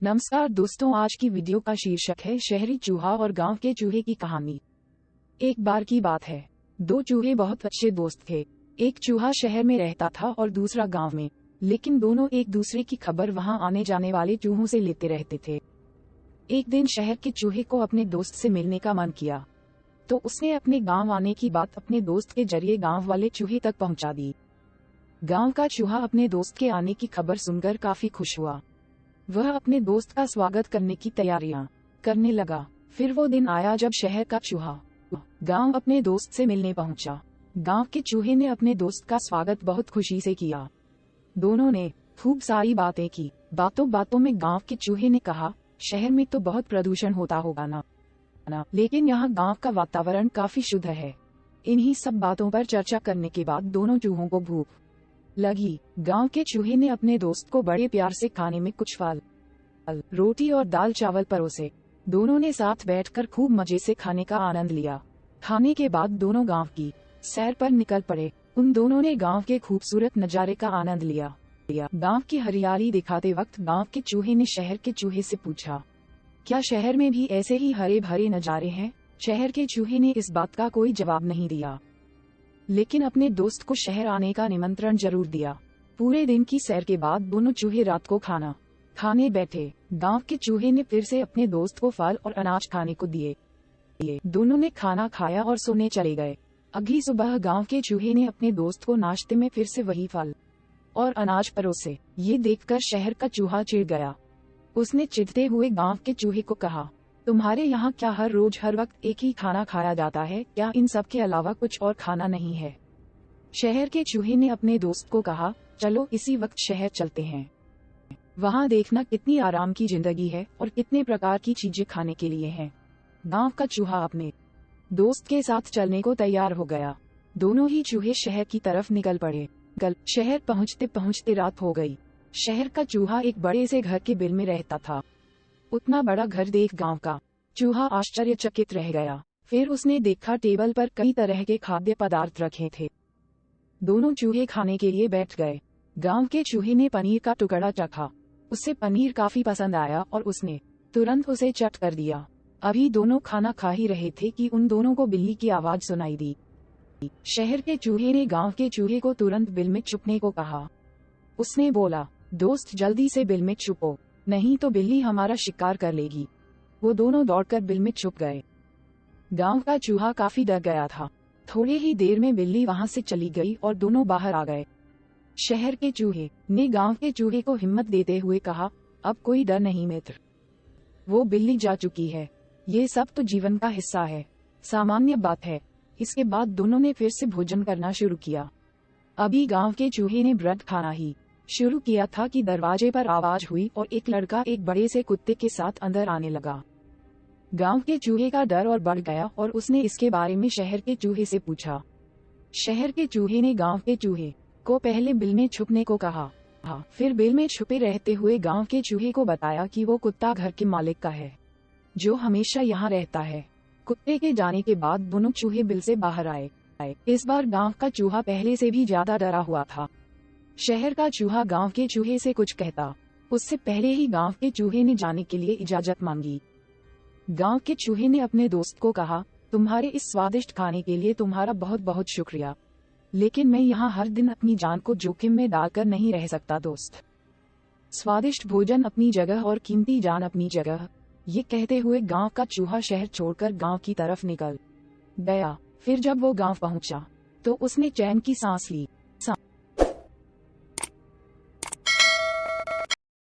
नमस्कार दोस्तों, आज की वीडियो का शीर्षक है शहरी चूहा और गांव के चूहे की कहानी। एक बार की बात है, दो चूहे बहुत अच्छे दोस्त थे। एक चूहा शहर में रहता था और दूसरा गांव में, लेकिन दोनों एक दूसरे की खबर वहां आने जाने वाले चूहों से लेते रहते थे। एक दिन शहर के चूहे को अपने दोस्त से मिलने का मन किया, तो उसने अपने गांव आने की बात अपने दोस्त के जरिए गांव वाले चूहे तक पहुंचा दी। गांव का चूहा अपने दोस्त के आने की खबर सुनकर काफी खुश हुआ। वह अपने दोस्त का स्वागत करने की तैयारियां करने लगा। फिर वो दिन आया जब शहर का चूहा गांव अपने दोस्त से मिलने पहुंचा। गांव के चूहे ने अपने दोस्त का स्वागत बहुत खुशी से किया। दोनों ने खूब सारी बातें की। बातों बातों में गांव के चूहे ने कहा, शहर में तो बहुत प्रदूषण होता होगा ना, लेकिन यहाँ गांव का वातावरण काफी शुद्ध है। इन्हीं सब बातों पर चर्चा करने के बाद दोनों चूहों को भूख लगी। गांव के चूहे ने अपने दोस्त को बड़े प्यार से खाने में कुछ फल, रोटी और दाल चावल परोसे। दोनों ने साथ बैठकर खूब मजे से खाने का आनंद लिया। खाने के बाद दोनों गांव की सैर पर निकल पड़े। उन दोनों ने गांव के खूबसूरत नजारे का आनंद लिया। गांव की हरियाली दिखाते वक्त गांव के चूहे ने शहर के चूहे से पूछा, क्या शहर में भी ऐसे ही हरे भरे नजारे हैं? शहर के चूहे ने इस बात का कोई जवाब नहीं दिया, लेकिन अपने दोस्त को शहर आने का निमंत्रण जरूर दिया। पूरे दिन की सैर के बाद दोनों चूहे रात को खाना खाने बैठे। गांव के चूहे ने फिर से अपने दोस्त को फल और अनाज खाने को दिए। दोनों ने खाना खाया और सोने चले गए। अगली सुबह गांव के चूहे ने अपने दोस्त को नाश्ते में फिर से वही फल और अनाज परोसे। ये देखकर शहर का चूहा चिढ़ गया। उसने चिढ़ते हुए गांव के चूहे को कहा, तुम्हारे यहाँ क्या हर रोज हर वक्त एक ही खाना खाया जाता है? क्या इन सब के अलावा कुछ और खाना नहीं है? शहर के चूहे ने अपने दोस्त को कहा, चलो इसी वक्त शहर चलते हैं। वहाँ देखना कितनी आराम की जिंदगी है और कितने प्रकार की चीजें खाने के लिए हैं। गांव का चूहा अपने दोस्त के साथ चलने को तैयार हो गया। दोनों ही चूहे शहर की तरफ निकल पड़े। शहर पहुँचते पहुँचते रात हो गई। शहर का चूहा एक बड़े से घर के बिल में रहता था। उतना बड़ा घर देख गांव का चूहा आश्चर्यचकित रह गया। फिर उसने देखा टेबल पर कई तरह के खाद्य पदार्थ रखे थे। दोनों चूहे खाने के लिए बैठ गए। गांव के चूहे ने पनीर का टुकड़ा चखा। उसे पनीर काफी पसंद आया और उसने तुरंत उसे चट कर दिया। अभी दोनों खाना खा ही रहे थे कि उन दोनों को बिल्ली की आवाज सुनाई दी। शहर के चूहे ने गांव के चूहे को तुरंत बिल में छुपने को कहा। उसने बोला, दोस्त जल्दी से बिल में छुपो, नहीं तो बिल्ली हमारा शिकार कर लेगी। वो दोनों दौड़कर बिल में छुप गए। गांव का चूहा काफी डर गया था। थोड़ी ही देर में बिल्ली वहां से चली गई और दोनों बाहर आ गए। शहर के चूहे ने गांव के चूहे को हिम्मत देते हुए कहा, अब कोई डर नहीं मित्र, वो बिल्ली जा चुकी है। ये सब तो जीवन का हिस्सा है, सामान्य बात है। इसके बाद दोनों ने फिर से भोजन करना शुरू किया। अभी गांव के चूहे ने ब्रेड खाना ही शुरू किया था कि दरवाजे पर आवाज हुई और एक लड़का एक बड़े से कुत्ते के साथ अंदर आने लगा। गांव के चूहे का डर और बढ़ गया और उसने इसके बारे में शहर के चूहे से पूछा। शहर के चूहे ने गांव के चूहे को पहले बिल में छुपने को कहा। फिर बिल में छुपे रहते हुए गांव के चूहे को बताया कि वो कुत्ता घर के मालिक का है, जो हमेशा यहाँ रहता है। कुत्ते के जाने के बाद दोनों चूहे बिल से बाहर आए। इस बार गांव का चूहा पहले से भी ज्यादा डरा हुआ था। शहर का चूहा गांव के चूहे से कुछ कहता, उससे पहले ही गांव के चूहे ने जाने के लिए इजाजत मांगी। गांव के चूहे ने अपने दोस्त को कहा, तुम्हारे इस स्वादिष्ट खाने के लिए तुम्हारा बहुत बहुत शुक्रिया, लेकिन मैं यहाँ हर दिन अपनी जान को जोखिम में डालकर नहीं रह सकता दोस्त। स्वादिष्ट भोजन अपनी जगह और कीमती जान अपनी जगह। ये कहते हुए गांव का चूहा शहर छोड़कर गांव की तरफ निकल गया। फिर जब वो गांव पहुंचा तो उसने चैन की सांस ली।